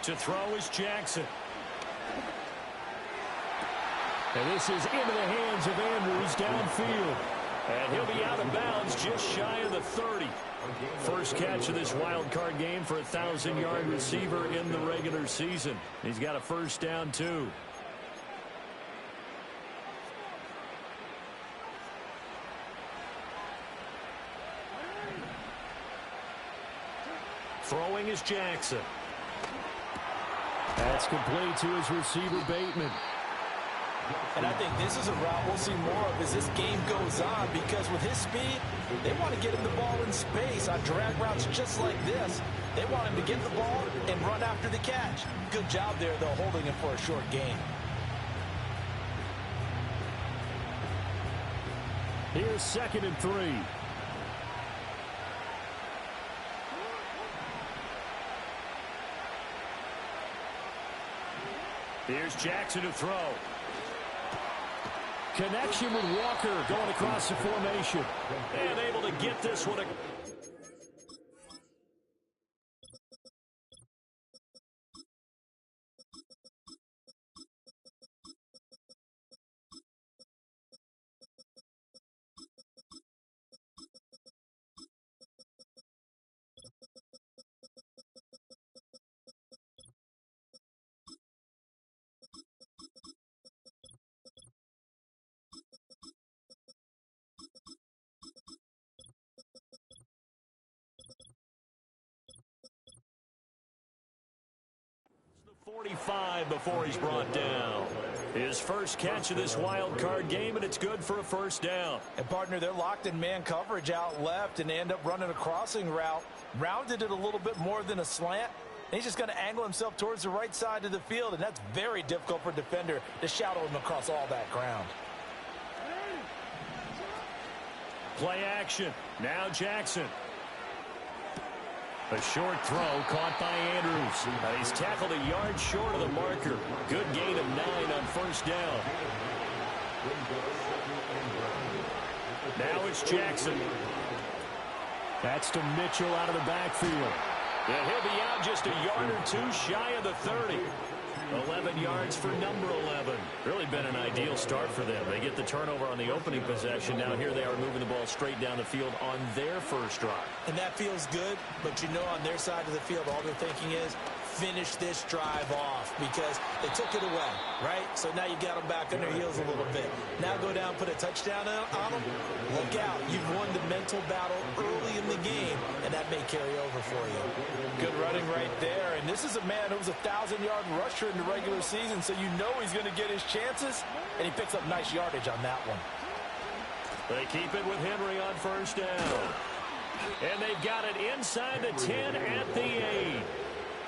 To throw is Jackson. And this is into the hands of Andrews downfield. And he'll be out of bounds just shy of the 30. First catch of this wild card game for a 1,000-yard receiver in the regular season. He's got a first down, too. Throwing is Jackson. That's complete to his receiver, Bateman. And I think this is a route we'll see more of as this game goes on, because with his speed, they want to get him the ball in space on drag routes just like this. They want him to get the ball and run after the catch. Good job there, though, holding him for a short gain. Here's 2nd and 3. Here's Jackson to throw. Connection with Walker going across the formation. And able to get this one. The 45 before he's brought down. His first catch of this wild card game, and it's good for a first down. And, partner, they're locked in man coverage out left, and they end up running a crossing route. Rounded it a little bit more than a slant. And he's just going to angle himself towards the right side of the field, and that's very difficult for a defender to shadow him across all that ground. Play action. Now Jackson. A short throw caught by Andrews. He's tackled a yard short of the marker. Good gain of 9 on first down. Now it's Jackson. That's to Mitchell out of the backfield. And he'll be out just a yard or two shy of the 30. 11 yards for number 11. Really been an ideal start for them. They get the turnover on the opening possession. Now here they are moving the ball straight down the field on their first drive. And that feels good, but you know on their side of the field all they're thinking is finish this drive off, because they took it away, right? So now you got them back on their heels a little bit. Now go down, put a touchdown on them. Look out. You've won the mental battle early in the game, and that may carry over for you. Good running right there. And this is a man who was a 1,000-yard rusher in the regular season, so you know he's going to get his chances, and he picks up nice yardage on that one. They keep it with Henry on first down. And they've got it inside the 10 at the 8.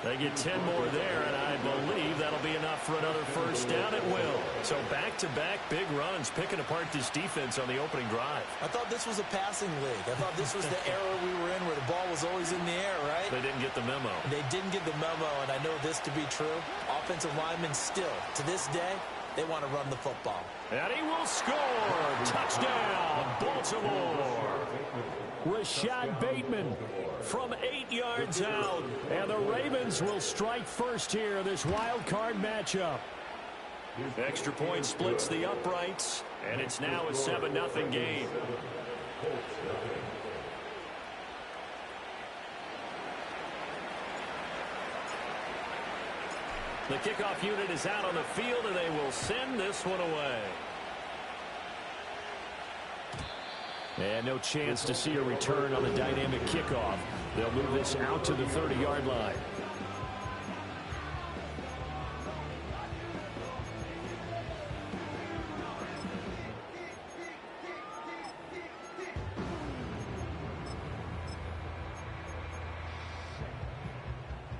They get 10 more there, and I believe that'll be enough for another first down. It will. So back-to-back big runs, picking apart this defense on the opening drive. I thought this was a passing league. I thought this was the era we were in where the ball was always in the air, right? They didn't get the memo. They didn't get the memo, and I know this to be true. Offensive linemen still, to this day, they want to run the football. And he will score. Touchdown, Baltimore. Rashad Bateman from 8 yards out. And the Ravens will strike first here, this wild card matchup. Extra point splits the uprights, and it's now a 7-0 game. The kickoff unit is out on the field, and they will send this one away. And no chance to see a return on the dynamic kickoff. They'll move this out to the 30-yard line.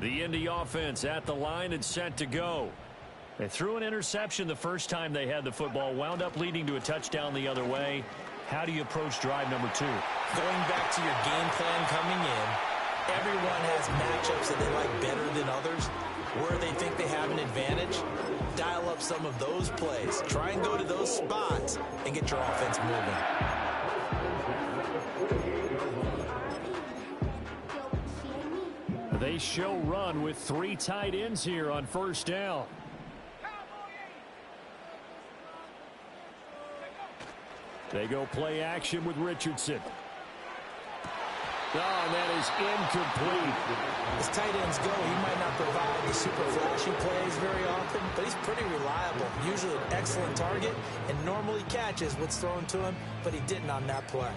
The Indy offense at the line and set to go. They threw an interception the first time they had the football, wound up leading to a touchdown the other way. How do you approach drive number 2? Going back to your game plan coming in, everyone has matchups that they like better than others. Where they think they have an advantage, dial up some of those plays. Try and go to those spots and get your offense moving. They show run with 3 tight ends here on first down. They go play action with Richardson. Oh, and that is incomplete. As tight ends go, he might not provide the super flashy plays very often, but he's pretty reliable. Usually an excellent target and normally catches what's thrown to him, but he didn't on that play.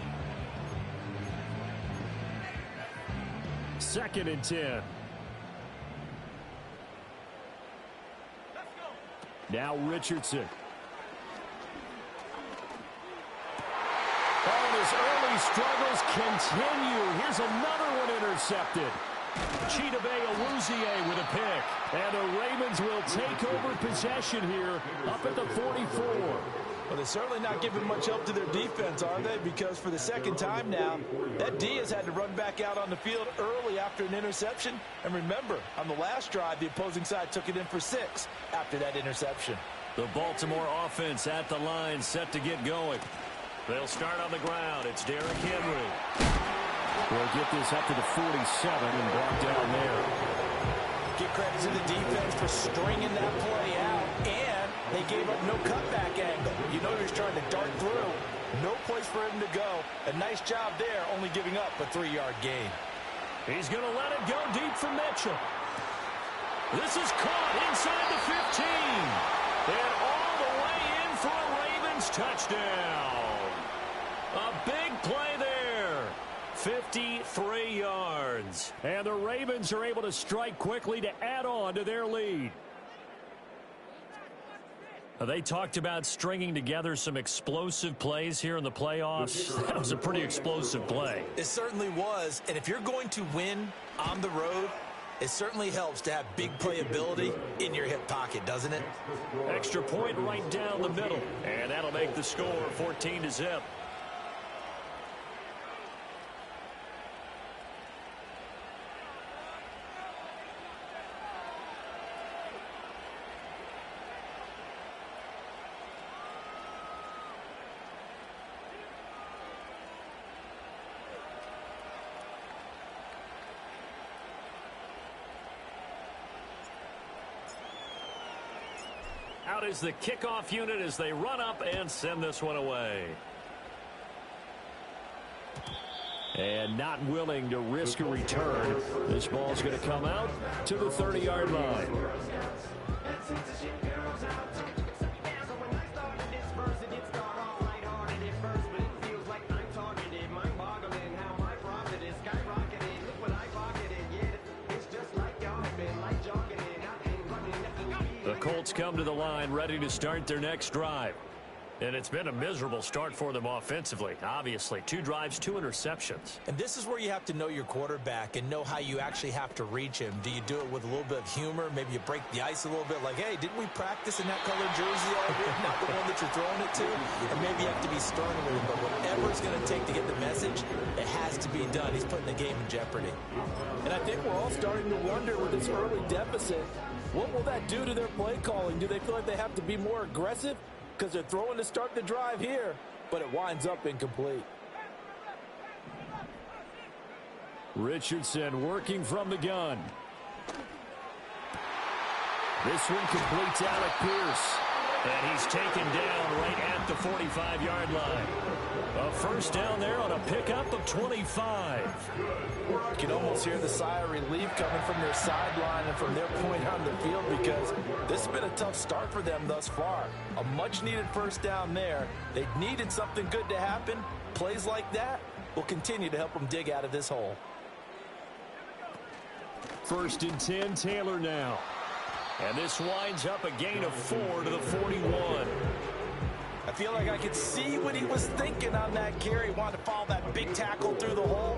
2nd and 10. Now Richardson. Oh, and his early struggles continue. Here's another one intercepted. Chidobe Awuzie with a pick. And the Ravens will take over possession here up at the 44. Well, they're certainly not giving much help to their defense, are they? Because for the second time now, that D has had to run back out on the field early after an interception. And remember, on the last drive, the opposing side took it in for 6 after that interception. The Baltimore offense at the line, set to get going. They'll start on the ground. It's Derrick Henry. We'll get this up to the 47 and blocked down there. Give credit to the defense for stringing that play out, and they gave up no cutback angle. You know he was trying to dart through. No place for him to go. A nice job there, only giving up a 3-yard gain. He's going to let it go deep for Mitchell. This is caught inside the 15. And all the way in for a Ravens touchdown. A big play there. 53 yards. And the Ravens are able to strike quickly to add on to their lead. They talked about stringing together some explosive plays here in the playoffs. That was a pretty explosive play. It certainly was. And if you're going to win on the road, it certainly helps to have big playability in your hip pocket, doesn't it? Extra point right down the middle. And that'll make the score 14-0. Out is the kickoff unit as they run up and send this one away. And not willing to risk a return. This ball's going to come out to the 30-yard line. The Colts come to the line ready to start their next drive. And it's been a miserable start for them offensively. Obviously, 2 drives, 2 interceptions. And this is where you have to know your quarterback and know how you actually have to reach him. Do you do it with a little bit of humor? Maybe you break the ice a little bit like, hey, didn't we practice in that colored jersey already? Not the one that you're throwing it to. Or maybe you have to be stern with him. But whatever it's going to take to get the message, it has to be done. He's putting the game in jeopardy. And I think we're all starting to wonder with this early deficit, what will that do to their play calling? Do they feel like they have to be more aggressive? Because they're throwing to start the drive here, but it winds up incomplete. Richardson working from the gun. This one completes Alec Pierce. And he's taken down right at the 45-yard line. A first down there on a pickup of 25. You can almost hear the sigh of relief coming from their sideline and from their point on the field because this has been a tough start for them thus far. A much-needed first down there. They needed something good to happen. Plays like that will continue to help them dig out of this hole. 1st and 10, Taylor now. And this winds up a gain of 4 to the 41. I feel like I could see what he was thinking on that carry. Wanted to follow that big tackle through the hole.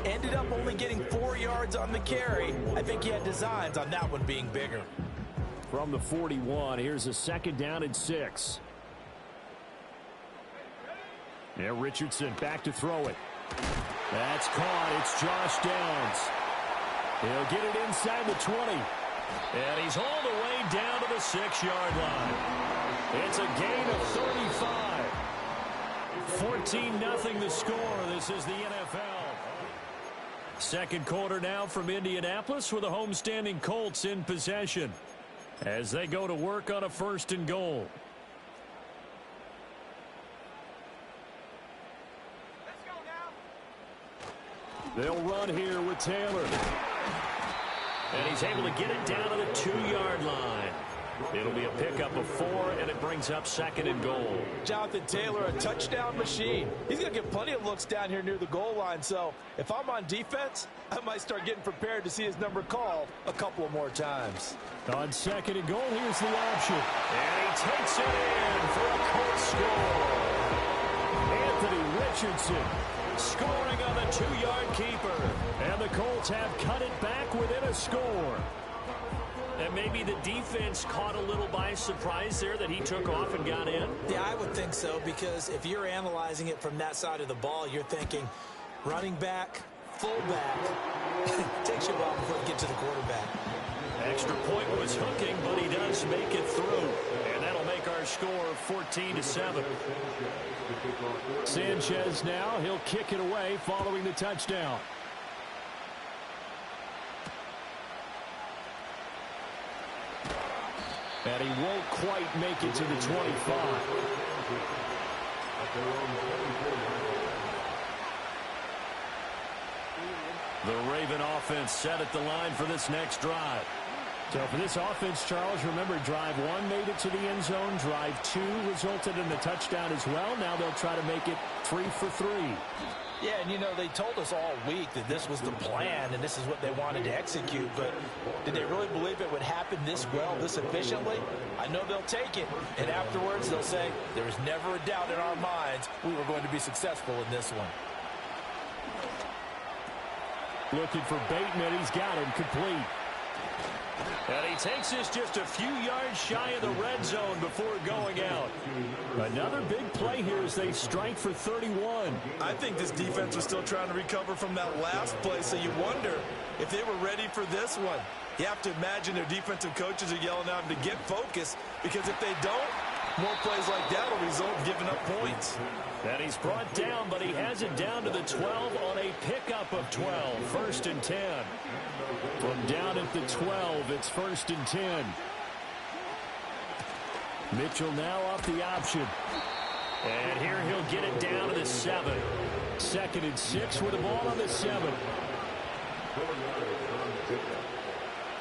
Ended up only getting 4 yards on the carry. I think he had designs on that one being bigger. From the 41, here's a 2nd down and 6. Now Richardson back to throw it. That's caught. It's Josh Downs. He'll get it inside the 20. And he's hauled away down to the 6-yard line. It's a gain of 35. 14-0 the score. This is the NFL. Second quarter now from Indianapolis with the homestanding Colts in possession as they go to work on a 1st and goal. Let's go now. They'll run here with Taylor. And he's able to get it down to the 2-yard line. It'll be a pickup of 4, and it brings up 2nd and goal. Jonathan Taylor, a touchdown machine. He's going to get plenty of looks down here near the goal line. So if I'm on defense, I might start getting prepared to see his number called a couple of more times. On 2nd and goal, here's the option. And he takes it in for a Colts score. Anthony Richardson scoring on the 2-yard keeper. And the Colts have cut it back within a score. And maybe the defense caught a little by surprise there that he took off and got in? Yeah, I would think so, because if you're analyzing it from that side of the ball, you're thinking running back, fullback. Takes you a while before you get to the quarterback. Extra point was hooking, but he does make it through. And that'll make our score 14-7. Sanchez now, he'll kick it away following the touchdown. And he won't quite make it to the 25. The Raven offense set at the line for this next drive. So for this offense, Charles, remember drive 1 made it to the end zone. Drive 2 resulted in the touchdown as well. Now they'll try to make it 3 for 3. Yeah, and you know, they told us all week that this was the plan and this is what they wanted to execute, but did they really believe it would happen this well, this efficiently? I know they'll take it, and afterwards they'll say, there was never a doubt in our minds we were going to be successful in this one. Looking for Bateman, he's got him complete. And he takes this just a few yards shy of the red zone before going out. Another big play here as they strike for 31. I think this defense was still trying to recover from that last play, so you wonder if they were ready for this one. You have to imagine their defensive coaches are yelling at them to get focused, because if they don't, more plays like that will result in giving up points. And he's brought down, but he has it down to the 12 on a pickup of 12. 1st and 10. From down at the 12, it's 1st and 10. Mitchell now off the option. And here he'll get it down to the 7. 2nd and 6 with the ball on the 7.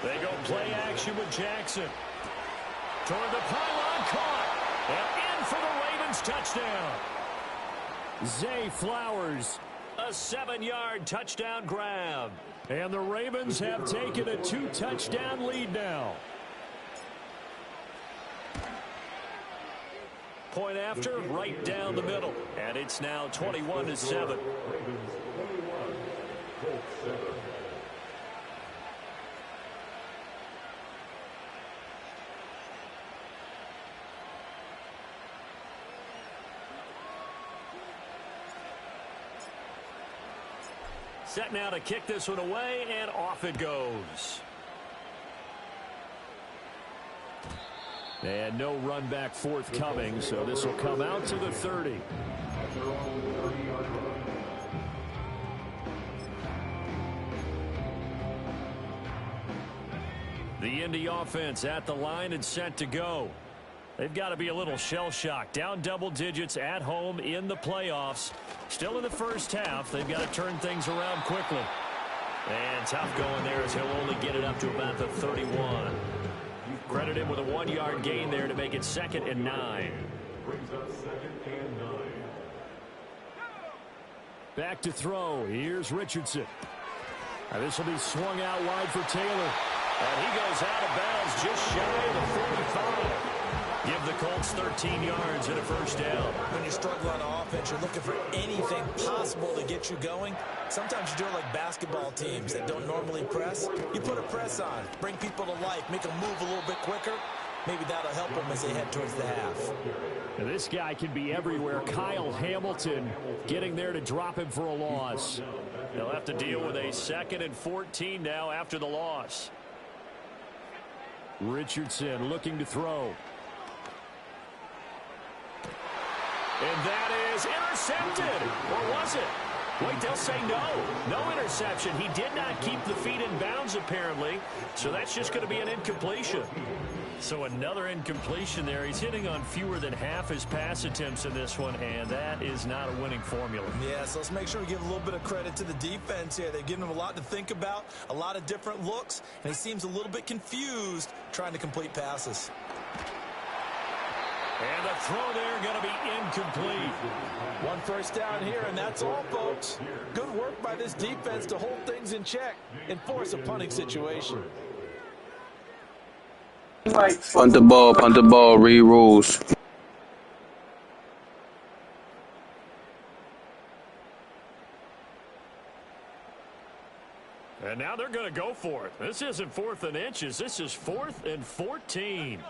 They go play action with Jackson. Toward the pylon, caught. And in for the Ravens touchdown. Zay Flowers, a 7-yard touchdown grab. And the Ravens have taken a 2-touchdown lead now. Point after, right down the middle. And it's now 21-7. Set now to kick this one away, and off it goes. And no run back forthcoming, so this will come out to the 30. The Indy offense at the line and set to go. They've got to be a little shell-shocked. Down double digits at home in the playoffs. Still in the first half. They've got to turn things around quickly. And tough going there as he'll only get it up to about the 31. Credit him with a 1-yard gain there to make it 2nd and 9. Back to throw. Here's Richardson. Now this will be swung out wide for Taylor. And he goes out of bounds just shy of the 45. Give the Colts 13 yards and a first down. When you struggle on offense, you're looking for anything possible to get you going. Sometimes you do it like basketball teams that don't normally press. You put a press on, bring people to life, make them move a little bit quicker. Maybe that'll help them as they head towards the half. Now this guy can be everywhere. Kyle Hamilton getting there to drop him for a loss. They'll have to deal with a 2nd and 14 now after the loss. Richardson looking to throw. And that is intercepted. Or was it? Wait, they'll say no. No interception. He did not keep the feet in bounds, apparently. So that's just going to be an incompletion. So another incompletion there. He's hitting on fewer than half his pass attempts in this one, and that is not a winning formula. Yeah, so let's make sure we give a little bit of credit to the defense here. They've given him a lot to think about, a lot of different looks, and he seems a little bit confused trying to complete passes. And the throw there going to be incomplete. One first down here, and that's all, folks. Good work by this defense to hold things in check and force a punting situation. Punt the ball, read rules. And now they're going to go for it. This isn't 4th and inches. This is 4th and 14.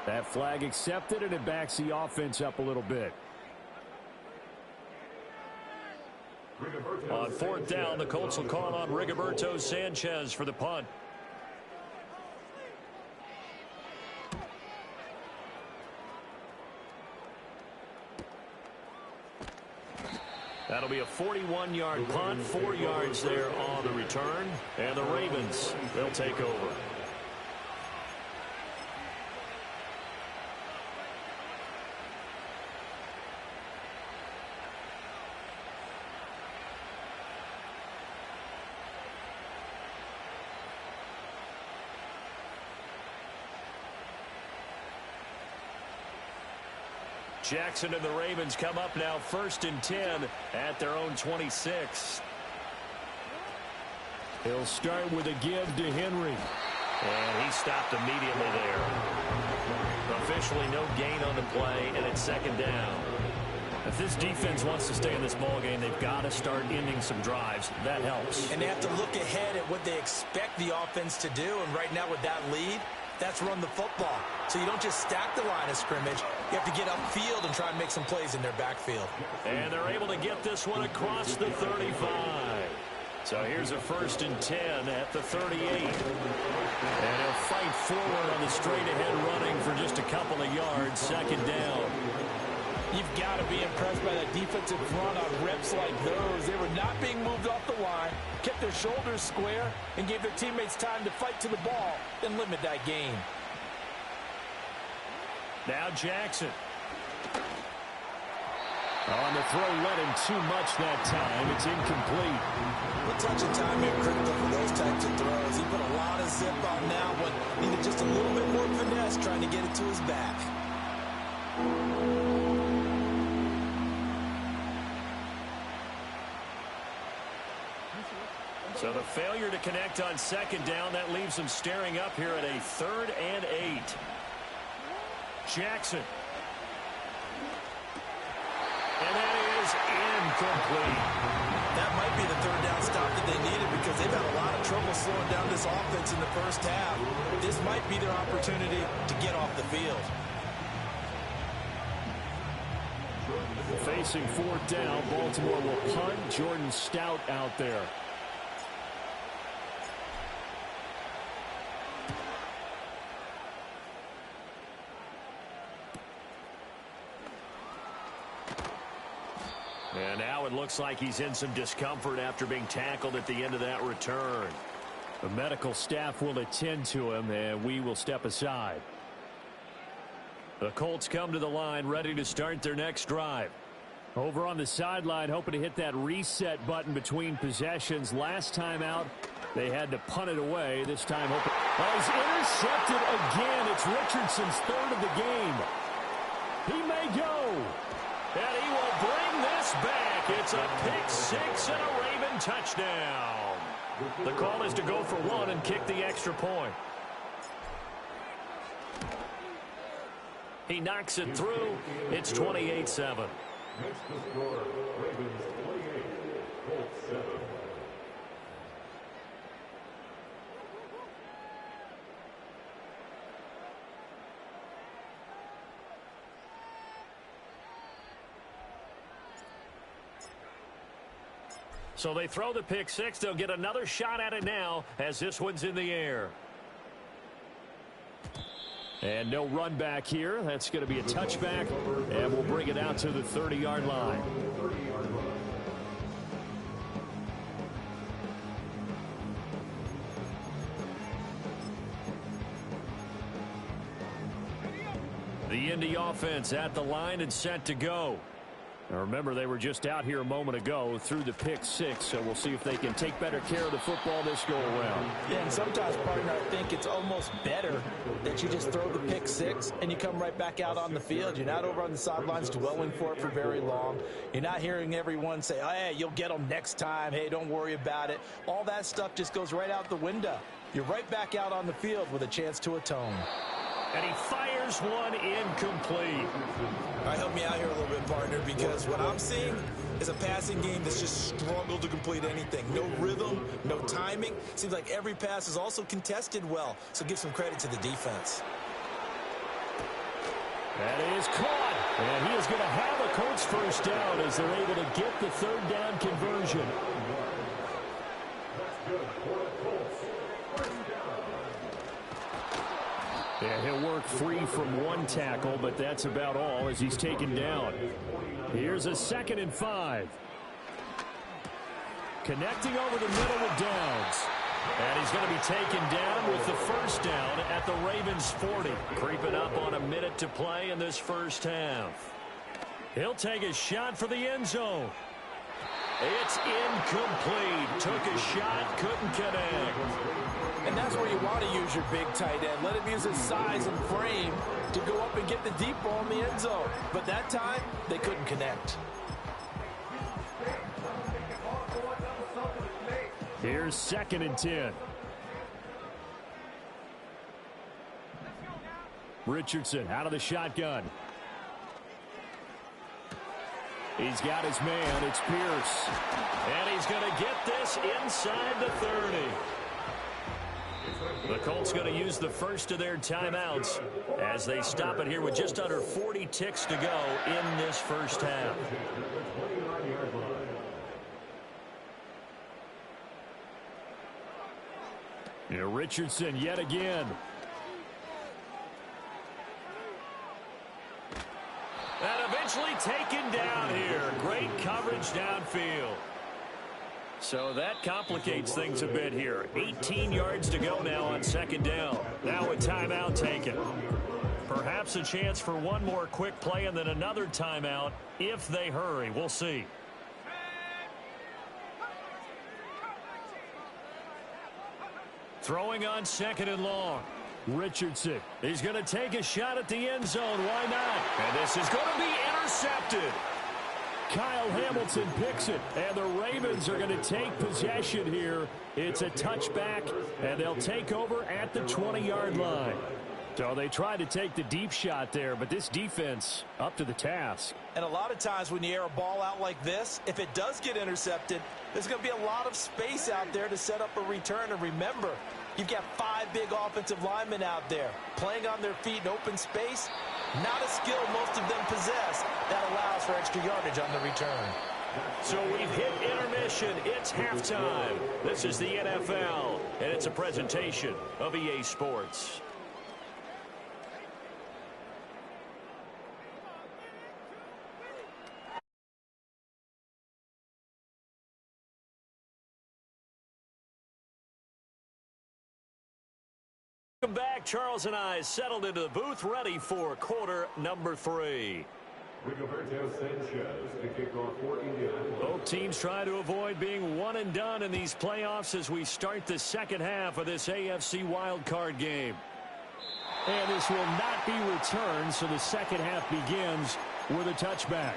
That flag accepted, and it backs the offense up a little bit. On 4th down, the Colts will call on Rigoberto Sanchez for the punt. That'll be a 41-yard punt, 4 yards there on the return. And the Ravens, they'll take over. Jackson and the Ravens come up now 1st and 10 at their own 26. He'll start with a give to Henry. And he stopped immediately there. Officially no gain on the play, and it's 2nd down. If this defense wants to stay in this ballgame, they've got to start ending some drives. That helps. And they have to look ahead at what they expect the offense to do. And right now with that lead, that's run the football. So you don't just stack the line of scrimmage. You have to get upfield and try and make some plays in their backfield. And they're able to get this one across the 35. So here's a 1st and 10 at the 38. And he'll fight forward on the straight-ahead running for just a couple of yards. 2nd down. You've got to be impressed by that defensive front on reps like those. They were not being moved off the line, kept their shoulders square, and gave their teammates time to fight to the ball and limit that gain. Now Jackson. On the throw, led him too much that time. It's incomplete. A touch of time here critical for those types of throws. He put a lot of zip on that one. Needed just a little bit more finesse trying to get it to his back. So the failure to connect on 2nd down, that leaves them staring up here at a 3rd and 8. Jackson. And that is incomplete. That might be the 3rd down stop that they needed because they've had a lot of trouble slowing down this offense in the first half. This might be their opportunity to get off the field. Facing 4th down, Baltimore will punt. Jordan Stout out there. And now it looks like he's in some discomfort after being tackled at the end of that return. The medical staff will attend to him, and we will step aside. The Colts come to the line, ready to start their next drive. Over on the sideline, hoping to hit that reset button between possessions. Last time out, they had to punt it away. This time, hoping... Oh, he's intercepted again. It's Richardson's 3rd of the game. He may go. And he will bring this back. It's a pick 6 and a Raven touchdown. The call is to go for 1 and kick the extra point. He knocks it through. It's 28-7. Next to score, Ravens 28, Colts 7. So they throw the pick six. They'll get another shot at it now as this one's in the air. And no run back here. That's going to be a touchback, and we'll bring it out to the 30-yard line. The Indy offense at the line and set to go. Now remember, they were just out here a moment ago through the pick six, so we'll see if they can take better care of the football this go-around. Yeah, and sometimes, partner, I think it's almost better that you just throw the pick six and you come right back out on the field. You're not over on the sidelines dwelling for it for very long. You're not hearing everyone say, oh, hey, you'll get them next time. Hey, don't worry about it. All that stuff just goes right out the window. You're right back out on the field with a chance to atone. And he fires one incomplete. All right, help me out here a little bit, partner, because what I'm seeing is a passing game that's just struggled to complete anything. No rhythm, no timing. Seems like every pass is also contested well, so give some credit to the defense. That is caught. And he is going to have a Colts first down as they're able to get the third down conversion. That's good for the Colts. First down. Yeah, he'll work free from one tackle, but that's about all as he's taken down. Here's a 2nd and 5. Connecting over the middle with Downs. And he's going to be taken down with the first down at the Ravens 40. Creeping up on a minute to play in this first half. He'll take a shot for the end zone. It's incomplete. Took a shot, couldn't connect. And that's where you want to use your big tight end. Let him use his size and frame to go up and get the deep ball in the end zone. But that time, they couldn't connect. Here's 2nd and 10. Richardson out of the shotgun. He's got his man. It's Pierce. And he's going to get this inside the 30. The Colts going to use the first of their timeouts as they stop it here with just under 40 ticks to go in this first half. Here, Richardson yet again. And eventually taken down here. Great coverage downfield. So that complicates things a bit here. 18 yards to go now on 2nd down. Now a timeout taken. Perhaps a chance for one more quick play and then another timeout if they hurry. We'll see. Throwing on 2nd and long. Richardson. He's going to take a shot at the end zone. Why not? And this is going to be intercepted. Kyle Hamilton picks it, and the Ravens are going to take possession here. It's a touchback, and they'll take over at the 20-yard line. So they tried to take the deep shot there, but this defense up to the task. And a lot of times when you air a ball out like this, if it does get intercepted, there's going to be a lot of space out there to set up a return. And remember, you've got 5 big offensive linemen out there playing on their feet in open space. Not a skill most of them possess that allows for extra yardage on the return. So we've hit intermission. It's halftime. This is the NFL, and it's a presentation of EA Sports. Welcome back. Charles and I settled into the booth, ready for quarter number 3. Both teams try to avoid being one and done in these playoffs as we start the second half of this AFC wildcard game. And this will not be returned, so the second half begins with a touchback.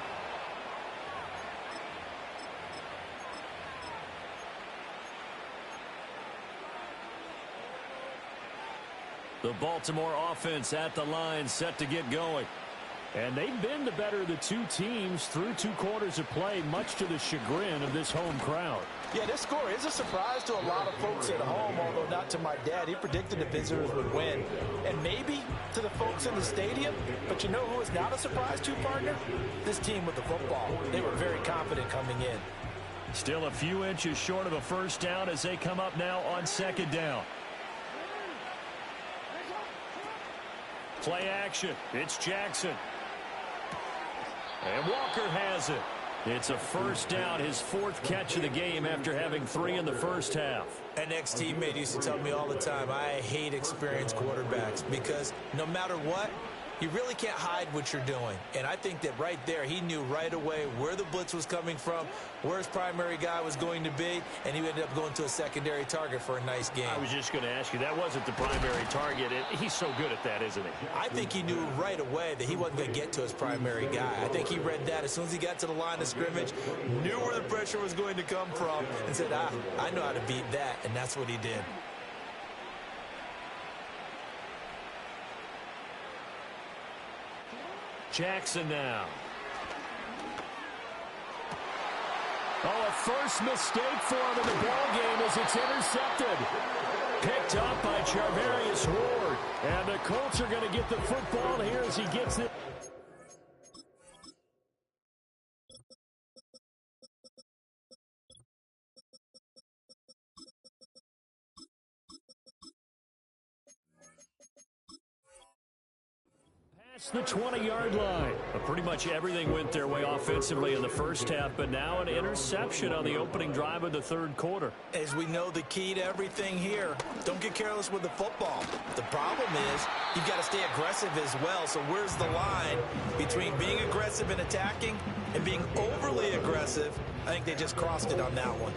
The Baltimore offense at the line, set to get going. And they've been the better of the two teams through 2 quarters of play, much to the chagrin of this home crowd. Yeah, this score is a surprise to a lot of folks at home, although not to my dad. He predicted the visitors would win. And maybe to the folks in the stadium. But you know who is not a surprise to, partner? This team with the football. They were very confident coming in. Still a few inches short of a first down as they come up now on 2nd down. Play action. It's Jackson. And Walker has it. It's a first down, his 4th catch of the game after having 3 in the first half. An ex-teammate used to tell me all the time, I hate experienced quarterbacks because no matter what, you really can't hide what you're doing. And I think that right there, he knew right away where the blitz was coming from, where his primary guy was going to be, and he ended up going to a secondary target for a nice game. I was just going to ask you, that wasn't the primary target. He's so good at that, isn't he? I think he knew right away that he wasn't going to get to his primary guy. I think he read that as soon as he got to the line of scrimmage, knew where the pressure was going to come from, and said, I know how to beat that, and that's what he did. Jackson now. Oh, a first mistake for him in the ball game as it's intercepted. Picked up by Charvarius Ward. And the Colts are going to get the football here as he gets it. The 20-yard line. Pretty much everything went their way offensively in the first half, but now an interception on the opening drive of the 3rd quarter. As we know, the key to everything here, don't get careless with the football. The problem is you've got to stay aggressive as well. So where's the line between being aggressive and attacking and being overly aggressive? I think they just crossed it on that one.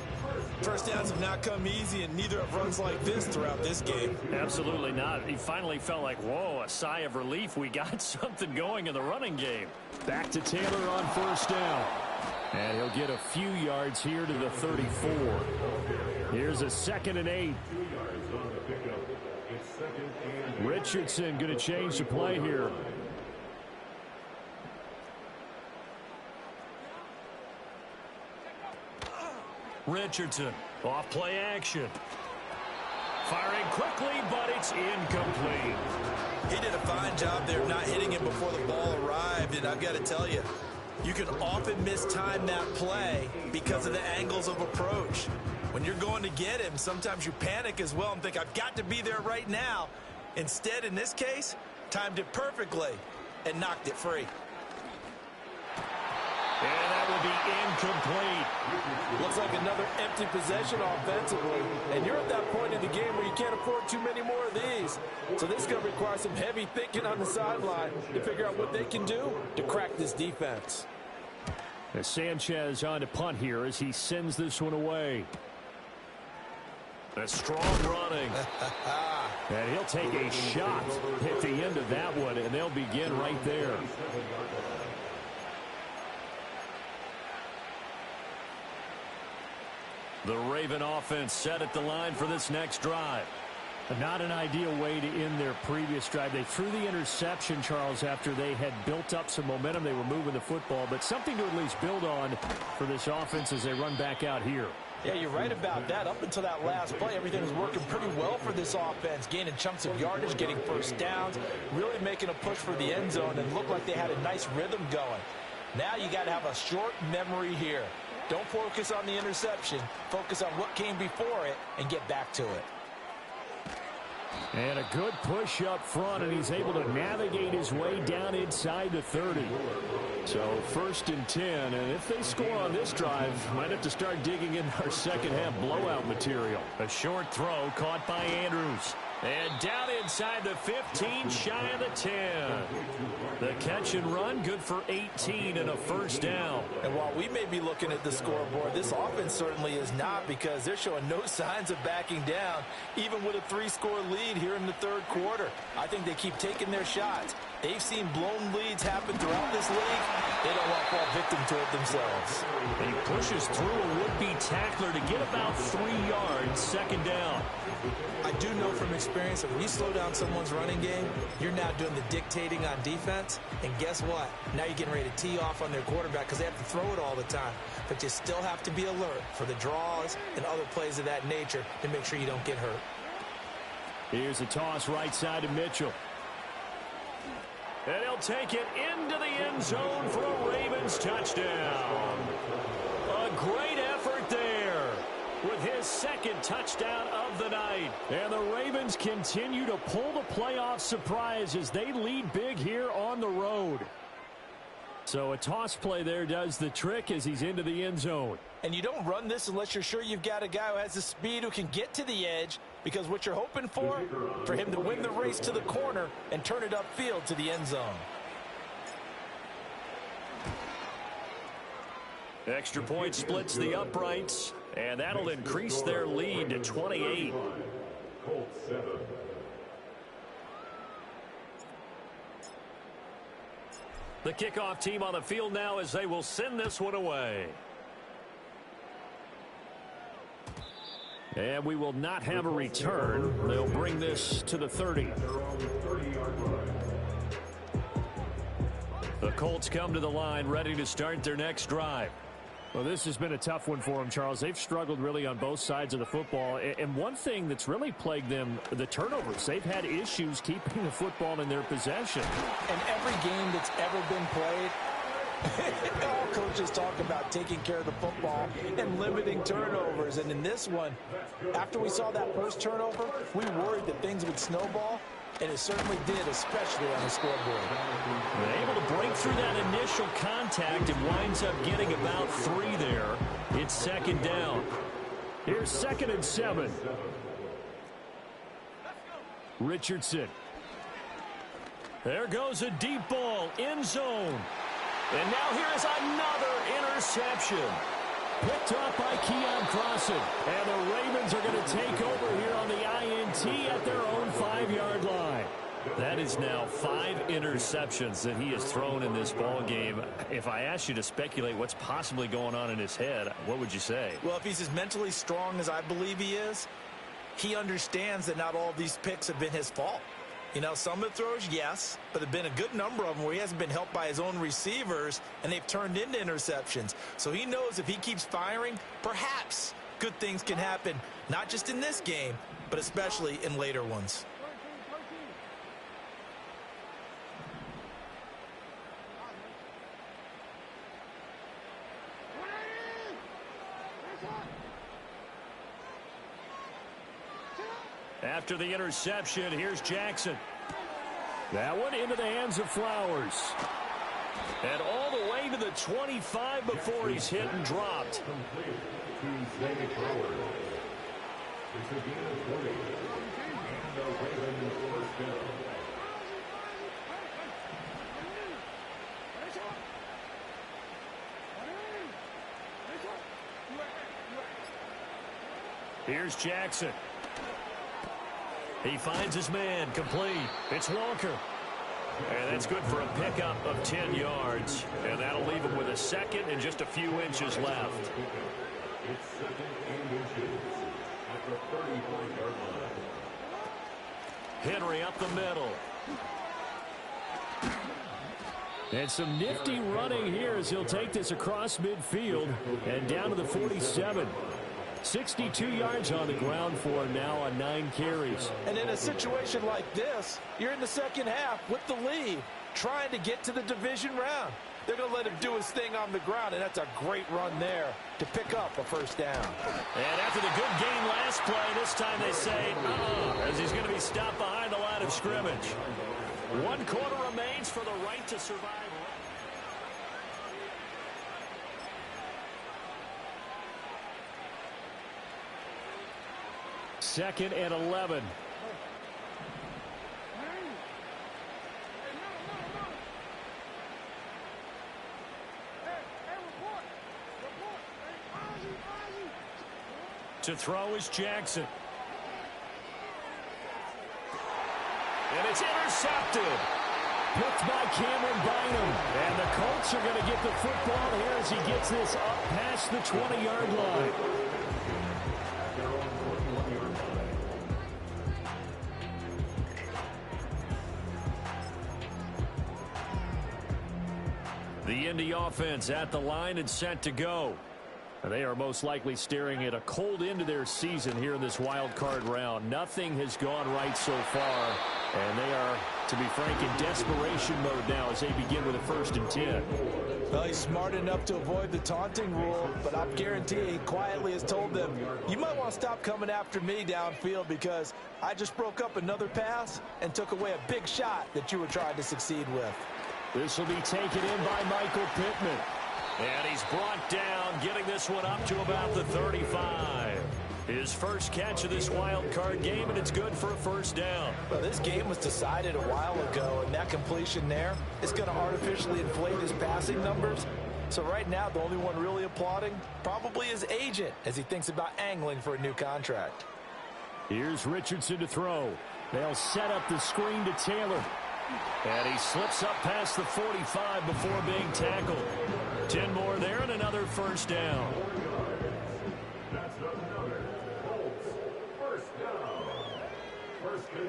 First downs have not come easy, and neither have runs like this throughout this game. Absolutely not. He finally felt like, whoa, a sigh of relief. We got something going in the running game. Back to Taylor on first down. And he'll get a few yards here to the 34. Here's a 2nd and 8. Richardson going to change the play here. Richardson, off play action. Firing quickly, but it's incomplete. He did a fine job there not hitting him before the ball arrived, and I've got to tell you, you can often mistime that play because of the angles of approach. When you're going to get him, sometimes you panic as well and think, I've got to be there right now. Instead, in this case, timed it perfectly and knocked it free. And that will be incomplete. Looks like another empty possession offensively. And you're at that point in the game where you can't afford too many more of these. So this is going to require some heavy thinking on the sideline to figure out what they can do to crack this defense. As Sanchez on to punt here as he sends this one away. A strong running. And he'll take a shot at the end of that one, and they'll begin right there. The Raven offense set at the line for this next drive. Not an ideal way to end their previous drive. They threw the interception, Charles, after they had built up some momentum. They were moving the football, but something to at least build on for this offense as they run back out here. Yeah, you're right about that. Up until that last play, everything was working pretty well for this offense, gaining chunks of yardage, getting first downs, really making a push for the end zone, and looked like they had a nice rhythm going. Now you got to have a short memory here. Don't focus on the interception. Focus on what came before it and get back to it. And a good push up front, and he's able to navigate his way down inside the 30. So 1st and 10, and if they score on this drive, might have to start digging in our second half blowout material. A short throw caught by Andrews. And down inside the 15, shy of the 10. The catch and run, good for 18 and a first down. And while we may be looking at the scoreboard, this offense certainly is not, because they're showing no signs of backing down, even with a 3-score lead here in the 3rd quarter. I think they keep taking their shots. They've seen blown leads happen throughout this league. They don't want to fall victim to it themselves. He pushes through a would-be tackler to get about 3 yards. It's second down. I do know from experience that when you slow down someone's running game, you're now doing the dictating on defense. And guess what? Now you're getting ready to tee off on their quarterback because they have to throw it all the time. But you still have to be alert for the draws and other plays of that nature to make sure you don't get hurt. Here's a toss right side to Mitchell. And he'll take it into the end zone for a Ravens touchdown. A great effort there with his second touchdown of the night. And the Ravens continue to pull the playoff surprise as they lead big here on the road. So a toss play there does the trick as he's into the end zone. And you don't run this unless you're sure you've got a guy who has the speed who can get to the edge, because what you're hoping for him to win the race to the corner and turn it upfield to the end zone. Extra point splits the uprights, and that'll increase their lead to 28. Colts 7. The kickoff team on the field now as they will send this one away. And we will not have a return. They'll bring this to the 30. The Colts come to the line ready to start their next drive. Well, this has been a tough one for them, Charles. They've struggled really on both sides of the football. And one thing that's really plagued them, the turnovers. They've had issues keeping the football in their possession. And every game that's ever been played, all coaches talk about taking care of the football and limiting turnovers. And in this one, after we saw that first turnover, we worried that things would snowball. And it certainly did, especially on the scoreboard. They're able to break through that initial contact and winds up getting about 3 there. It's second down. Here's 2nd and 7. Richardson. There goes a deep ball, end zone. And now here's another interception. Picked off by Keon Crossan. And the Ravens are going to take over here on the INT at their own 5-yard line. That is now 5 interceptions that he has thrown in this ball game. If I asked you to speculate what's possibly going on in his head, what would you say? Well, if he's as mentally strong as I believe he is, he understands that not all of these picks have been his fault. You know, some of the throws, yes, but there have been a good number of them where he hasn't been helped by his own receivers, and they've turned into interceptions. So he knows if he keeps firing, perhaps good things can happen, not just in this game, but especially in later ones. After the interception, here's Jackson. That one into the hands of Flowers. And all the way to the 25 before he's hit and dropped. Complete to Zay Flowers. It's a gain of 20. And the Ravens first down. Here's Jackson. He finds his man, complete. It's Walker. And that's good for a pickup of 10 yards. And that'll leave him with a second and just a few inches left. It's 2nd and inches at the 35-yard line. Henry up the middle. And some nifty running here as he'll take this across midfield and down to the 47. 62 yards on the ground for him now on 9 carries. And in a situation like this, you're in the second half with the lead, trying to get to the division round. They're going to let him do his thing on the ground, and that's a great run there to pick up a first down. And after the good game last play, this time they say, as he's going to be stopped behind the line of scrimmage. 1 quarter remains for the right to survive. Second and 11. To throw is Jackson. And it's intercepted. Picked by Cameron Bynum. And the Colts are going to get the football here as he gets this up past the 20-yard line. The Indy offense at the line and set to go. And they are most likely staring at a cold end to their season here in this wild card round. Nothing has gone right so far, and they are, to be frank, in desperation mode now as they begin with a 1st and 10. Well, he's smart enough to avoid the taunting rule, but I'm guaranteeing he quietly has told them, you might want to stop coming after me downfield because I just broke up another pass and took away a big shot that you were trying to succeed with. This will be taken in by Michael Pittman. And he's brought down, getting this one up to about the 35. His first catch of this wild card game, and it's good for a 1st down. Well, this game was decided a while ago, and that completion there is going to artificially inflate his passing numbers. So right now, the only one really applauding probably his agent as he thinks about angling for a new contract. Here's Richardson to throw. They'll set up the screen to Taylor. And he slips up past the 45 before being tackled. 10 more there and another 1st down.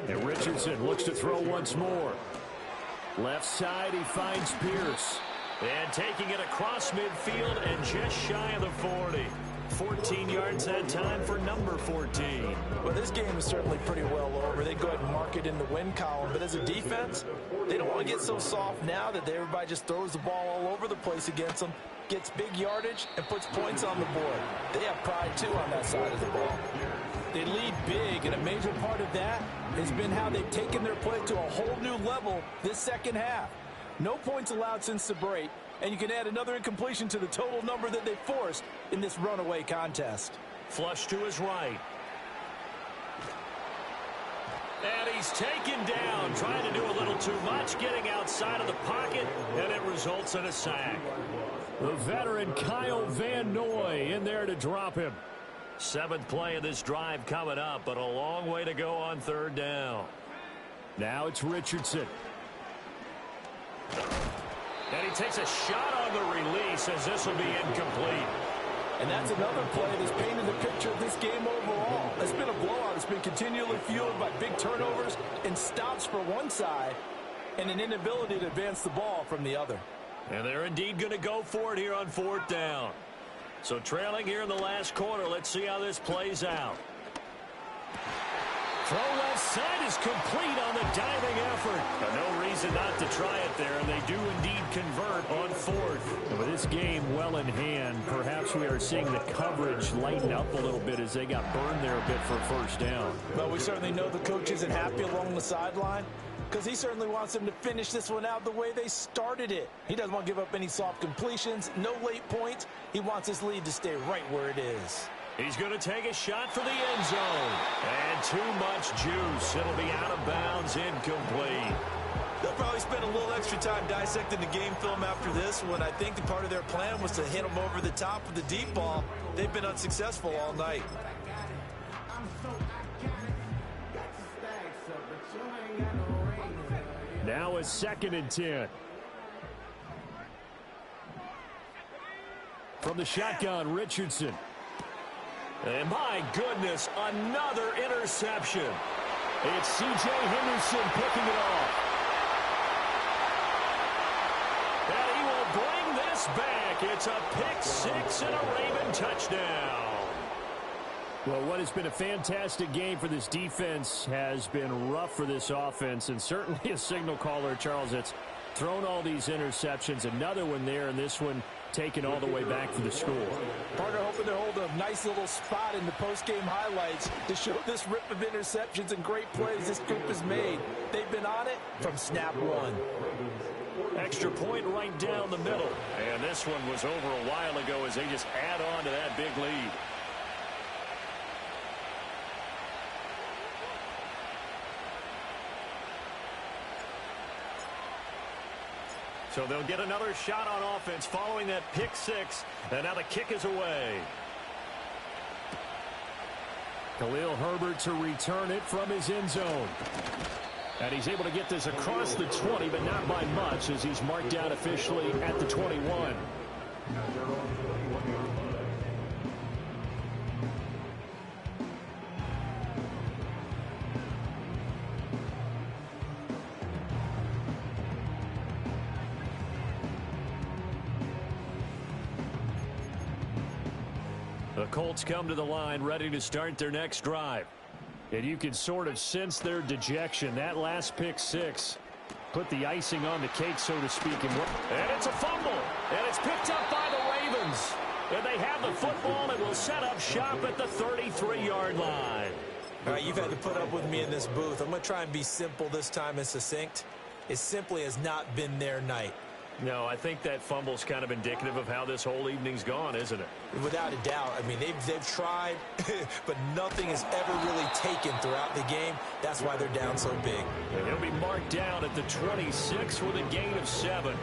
And Richardson looks to throw once more. Left side, he finds Pierce. And taking it across midfield and just shy of the 40. 14 yards that time for number 14. Well, this game is certainly pretty well over. They go ahead and mark it in the win column. But as a defense, they don't want to get so soft now that everybody just throws the ball all over the place against them, gets big yardage, and puts points on the board. They have pride, too, on that side of the ball. They lead big, and a major part of that has been how they've taken their play to a whole new level this second half. No points allowed since the break, and you can add another incompletion to the total number that they forced in this runaway contest. Flush to his right. And he's taken down, trying to do a little too much, getting outside of the pocket, and it results in a sack. The veteran Kyle Van Noy in there to drop him. 7th play of this drive coming up, but a long way to go on 3rd down. Now it's Richardson. And he takes a shot on the release as this will be incomplete. And that's another play that's painted the picture of this game overall. It's been a blowout. It's been continually fueled by big turnovers and stops for one side and an inability to advance the ball from the other. And they're indeed going to go for it here on 4th down. So trailing here in the last quarter, let's see how this plays out. Throw left side is complete on the diving effort. But no reason not to try it there, and they do indeed convert on 4th. And with this game well in hand, perhaps we are seeing the coverage lighten up a little bit as they got burned there a bit for 1st down. Well, we certainly know the coach isn't happy along the sideline because he certainly wants them to finish this one out the way they started it. He doesn't want to give up any soft completions, no late points. He wants his lead to stay right where it is. He's going to take a shot for the end zone. And too much juice. It'll be out of bounds, incomplete. They'll probably spend a little extra time dissecting the game film after this one. I think the part of their plan was to hit them over the top with the deep ball. They've been unsuccessful all night. Now a 2nd and 10. From the shotgun, Richardson. And my goodness, another interception. It's C.J. Henderson picking it off. And he will bring this back. It's a pick-6 and a Raven touchdown. Well, what has been a fantastic game for this defense has been rough for this offense, and certainly a signal caller, Charles, that's thrown all these interceptions. Another one there, and this one taken all the way back for the score. Partner hoping to hold a nice little spot in the post-game highlights to show this rip of interceptions and great plays this group has made. They've been on it from snap one. Extra point right down the middle. And this one was over a while ago as they just add on to that big lead. So they'll get another shot on offense following that pick-6. And now the kick is away. Khalil Herbert to return it from his end zone. And he's able to get this across the 20, but not by much as he's marked out officially at the 21. The Colts come to the line ready to start their next drive. And you can sort of sense their dejection. That last pick six put the icing on the cake, so to speak. And it's a fumble. And it's picked up by the Ravens. And they have the football and will set up shop at the 33-yard line. All right, you've had to put up with me in this booth. I'm going to try and be simple this time and succinct. It simply has not been their night. No, I think that fumble's kind of indicative of how this whole evening's gone, isn't it? Without a doubt. I mean, they've tried, but nothing has ever really taken throughout the game. That's why they're down so big. And he'll be marked down at the 26 with a gain of 7.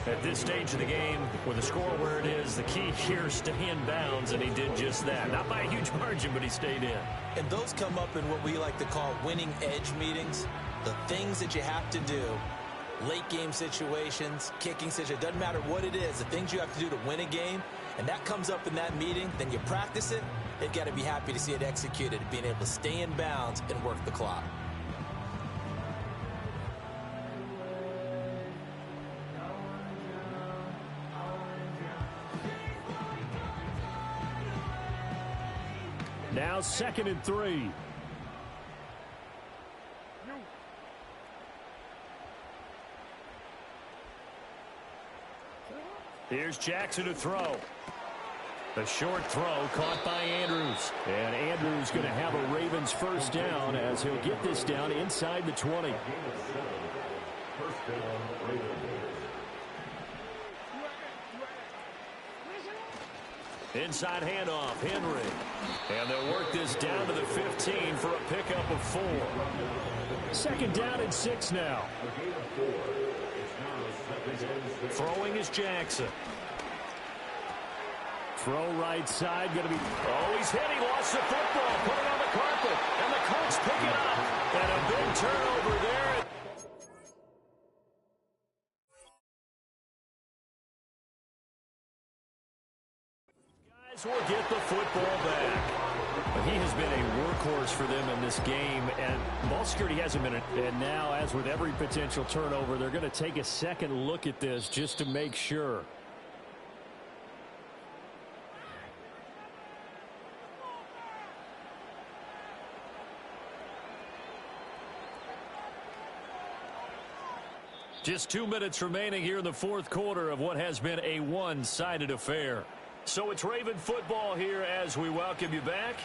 At this stage of the game, with the score where it is, the key here is stay in bounds, and he did just that. Not by a huge margin, but he stayed in. And those come up in what we like to call winning edge meetings. The things that you have to do. Late game situations, kicking situations, doesn't matter what it is, the things you have to do to win a game, and that comes up in that meeting, then you practice it, they've got to be happy to see it executed, being able to stay in bounds and work the clock. Now 2nd and 3. Here's Jackson to throw. A short throw caught by Andrews. And Andrews going to have a Ravens first down as he'll get this down inside the 20. Inside handoff, Henry. And they'll work this down to the 15 for a pickup of 4. 2nd down and 6 now. Throwing is Jackson. Throw right side, going to be... Oh, he's hit. He lost the football. Put it on the carpet. And the Colts pick it up. And a big turnover there. Guys will get the football back. He has been a workhorse for them in this game, and ball security hasn't been. And now, as with every potential turnover, they're going to take a second look at this just to make sure. Just 2 minutes remaining here in the 4th quarter of what has been a one-sided affair. So it's Raven football here as we welcome you back.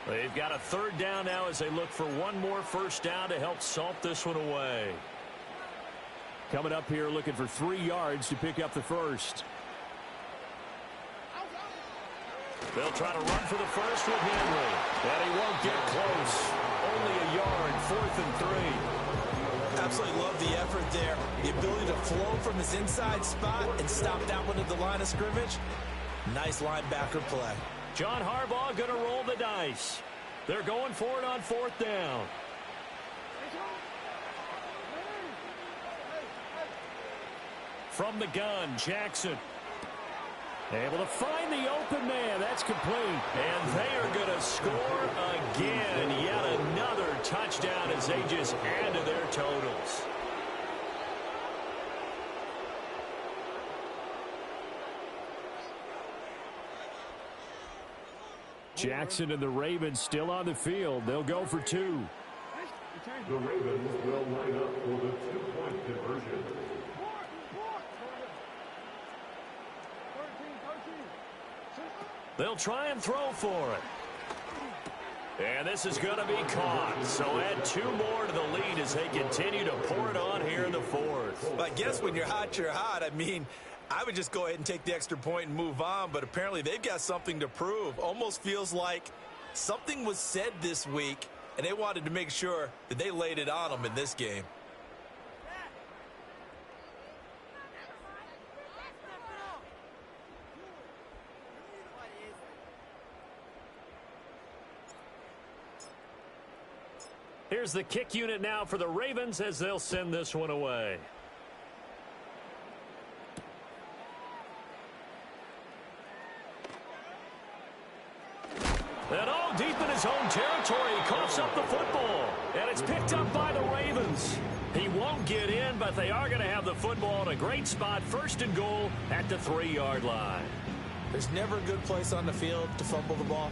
They've got a 3rd down now as they look for one more first down to help salt this one away. Coming up here looking for 3 yards to pick up the first. They'll try to run for the first with Henry. And he won't get close. Only a yard, 4th and 3. Absolutely love the effort there. The ability to flow from his inside spot and stop that one at the line of scrimmage. Nice linebacker play. John Harbaugh going to roll the dice. They're going for it on 4th down. From the gun, Jackson. Able to find the open man. That's complete. And they are going to score again. Yet another touchdown as they just add to their totals. Jackson and the Ravens still on the field. They'll go for 2. The Ravens will line up for the 2-point conversion. They'll try and throw for it. And this is going to be caught. So add 2 more to the lead as they continue to pour it on here in the 4th. Well, I guess when you're hot, you're hot. I mean, I would just go ahead and take the extra point and move on, but apparently they've got something to prove. Almost feels like something was said this week, and they wanted to make sure that they laid it on them in this game. Here's the kick unit now for the Ravens as they'll send this one away. And all deep in his own territory, he coughs up the football. And it's picked up by the Ravens. He won't get in, but they are going to have the football in a great spot. 1st and goal at the 3-yard line. There's never a good place on the field to fumble the ball.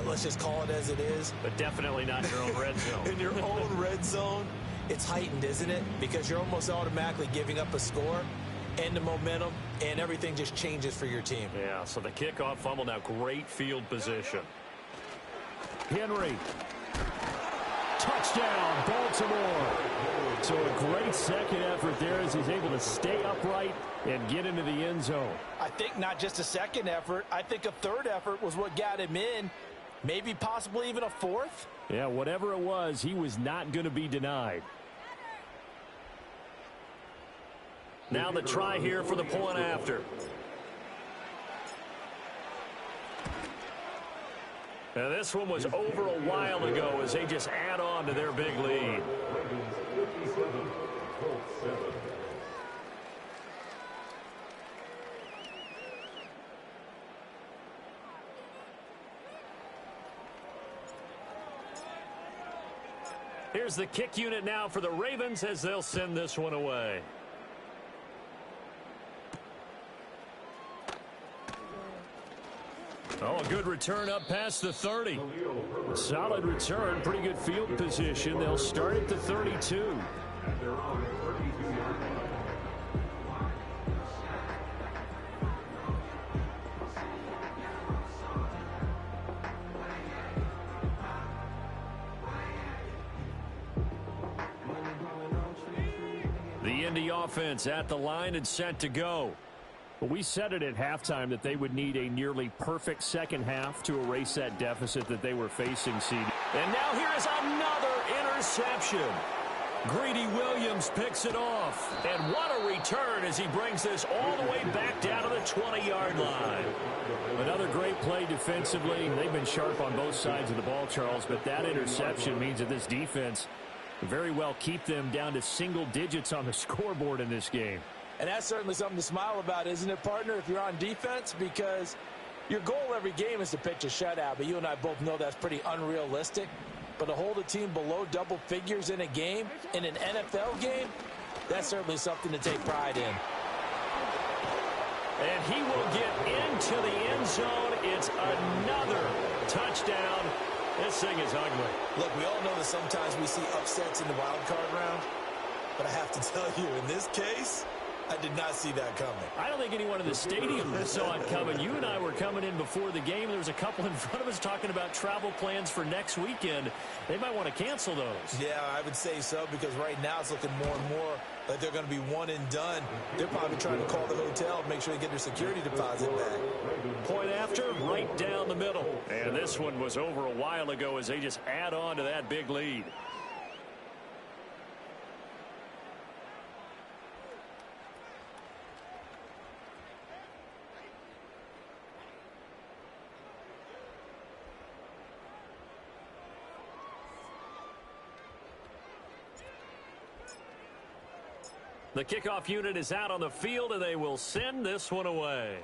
Let's just call it as it is. But definitely not in your own red zone. In your own red zone, it's heightened, isn't it? Because you're almost automatically giving up a score and the momentum, and everything just changes for your team. Yeah, so the kickoff fumble now, great field position. Henry. Touchdown, Baltimore. So a great second effort there as he's able to stay upright and get into the end zone. I think not just a second effort. I think a third effort was what got him in. Maybe possibly even a fourth. Yeah, whatever it was, he was not going to be denied. Now the try here for the point after. Now this one was over a while ago as they just add on to their big lead. Here's the kick unit now for the Ravens as they'll send this one away. Oh, a good return up past the 30. A solid return, pretty good field position. They'll start at the 32. The Indy offense at the line and set to go. Well, we said it at halftime that they would need a nearly perfect second half to erase that deficit that they were facing, CD. And now here is another interception. Greedy Williams picks it off. And what a return as he brings this all the way back down to the 20-yard line. Another great play defensively. They've been sharp on both sides of the ball, Charles, but that interception means that this defense very well keep them down to single digits on the scoreboard in this game. And that's certainly something to smile about, isn't it, partner, if you're on defense? Because your goal every game is to pitch a shutout, but you and I both know that's pretty unrealistic. But to hold a team below double figures in a game, in an NFL game, that's certainly something to take pride in. And he will get into the end zone. It's another touchdown. This thing is ugly. Look, we all know that sometimes we see upsets in the wild card round. But I have to tell you, in this case, I did not see that coming. I don't think anyone in the stadium saw it coming. You and I were coming in before the game. There was a couple in front of us talking about travel plans for next weekend. They might want to cancel those. Yeah, I would say so, because right now it's looking more and more like they're going to be one and done. They're probably trying to call the hotel and make sure they get their security deposit back. Point after, right down the middle. And this one was over a while ago as they just add on to that big lead. The kickoff unit is out on the field, and they will send this one away.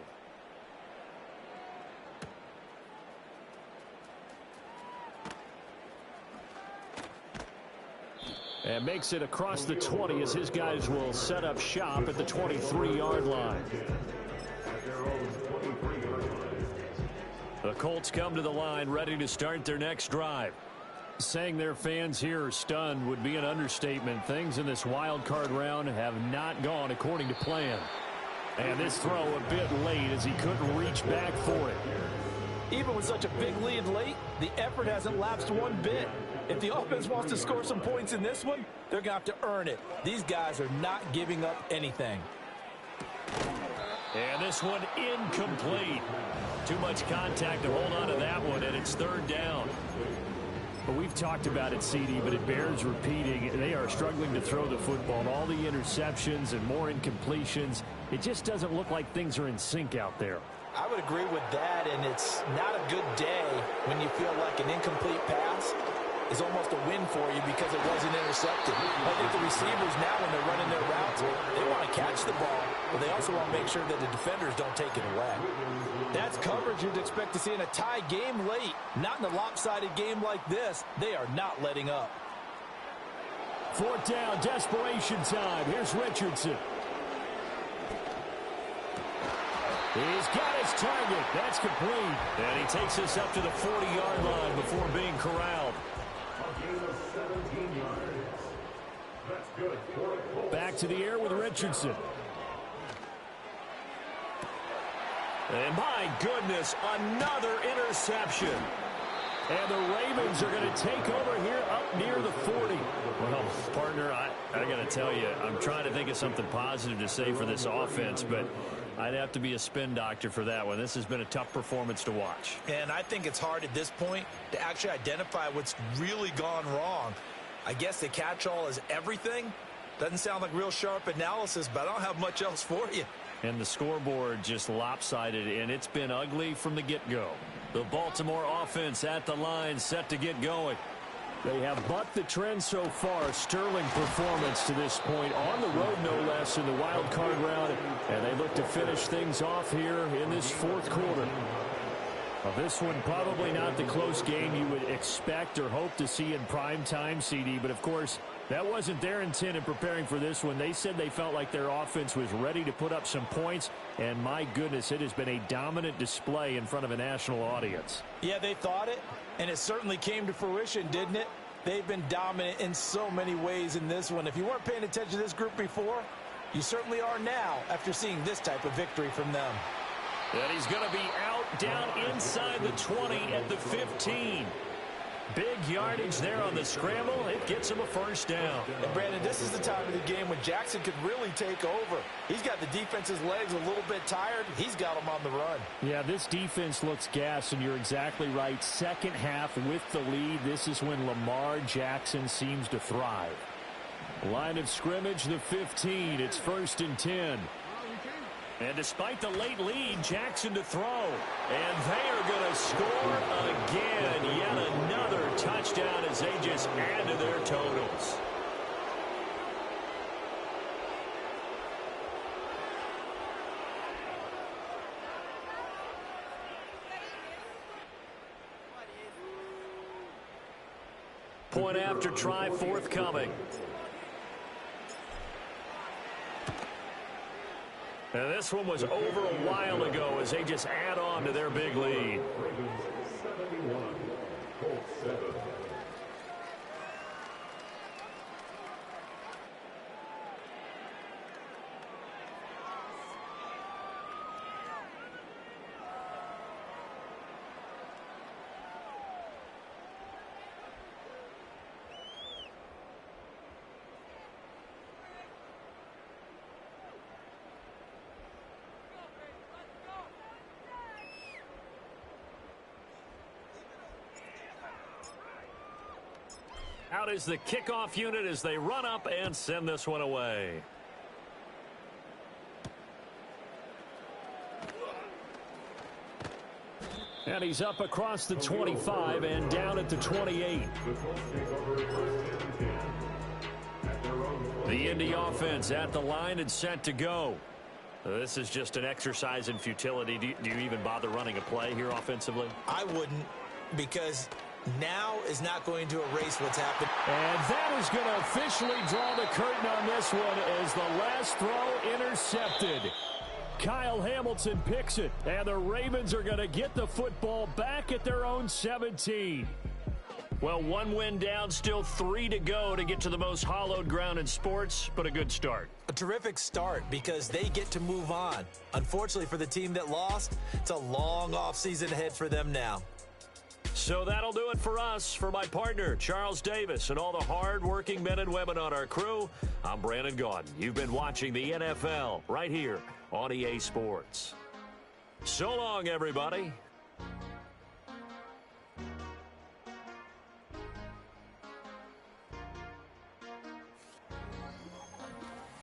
And makes it across the 20 as his guys will set up shop at the 23-yard line. The Colts come to the line ready to start their next drive. Saying their fans here are stunned would be an understatement. Things in this wild card round have not gone according to plan. And this throw a bit late as he couldn't reach back for it. Even with such a big lead late, the effort hasn't lapsed one bit. If the offense wants to score some points in this one, they're going to have to earn it. These guys are not giving up anything. And this one incomplete. Too much contact to hold on to that one, and it's third down. But we've talked about it, CD, but it bears repeating. They are struggling to throw the football. All the interceptions and more incompletions. It just doesn't look like things are in sync out there. I would agree with that, and it's not a good day when you feel like an incomplete pass is almost a win for you because it wasn't intercepted. I think the receivers now, when they're running their routes, they want to catch the ball, but they also want to make sure that the defenders don't take it away. That's coverage you'd expect to see in a tie game late. Not in a lopsided game like this. They are not letting up. Fourth down, desperation time. Here's Richardson. He's got his target. That's complete. And he takes us up to the 40-yard line before being corralled. A gain of 17 yards. That's good for a Colts. Back to the air with Richardson. And my goodness, another interception. And the Ravens are going to take over here up near the 40. Well, partner, I got to tell you, I'm trying to think of something positive to say for this offense, but I'd have to be a spin doctor for that one. This has been a tough performance to watch. And I think it's hard at this point to actually identify what's really gone wrong. I guess the catch-all is everything. Doesn't sound like real sharp analysis, but I don't have much else for you. And the scoreboard just lopsided, and it's been ugly from the get-go. The Baltimore offense at the line, set to get going. They have bucked the trend so far. Sterling performance to this point on the road, no less, in the wild card round. And they look to finish things off here in this fourth quarter. Well, this one probably not the close game you would expect or hope to see in prime time, CD. But, of course, that wasn't their intent in preparing for this one. They said they felt like their offense was ready to put up some points. And, my goodness, it has been a dominant display in front of a national audience. Yeah, they thought it, and it certainly came to fruition, didn't it? They've been dominant in so many ways in this one. If you weren't paying attention to this group before, you certainly are now after seeing this type of victory from them. And he's going to be out down inside the 20 at the 15. Big yardage there on the scramble. It gets him a first down. And Brandon, this is the time of the game when Jackson could really take over. He's got the defense's legs a little bit tired. He's got them on the run. Yeah, this defense looks gassed, and you're exactly right. Second half with the lead. This is when Lamar Jackson seems to thrive. Line of scrimmage, the 15. It's 1st and 10. And despite the late lead, Jackson to throw. And they are going to score again. Yet another touchdown as they just add to their totals. Point after try forthcoming. And this one was over a while ago as they just add on to their big lead. 71, Colts 7. Out is the kickoff unit as they run up and send this one away. And he's up across the 25 and down at the 28. The Indy offense at the line and set to go. This is just an exercise in futility. Do you even bother running a play here offensively? I wouldn't, because now is not going to erase what's happened. And that is going to officially draw the curtain on this one as the last throw intercepted. Kyle Hamilton picks it, and the Ravens are going to get the football back at their own 17. Well, one win down, still 3 to go to get to the most hallowed ground in sports, but a good start. A terrific start because they get to move on. Unfortunately for the team that lost, it's a long offseason ahead for them now. So that'll do it for us. For my partner, Charles Davis, and all the hard-working men and women on our crew, I'm Brandon Gaudin. You've been watching the NFL right here on EA Sports. So long, everybody.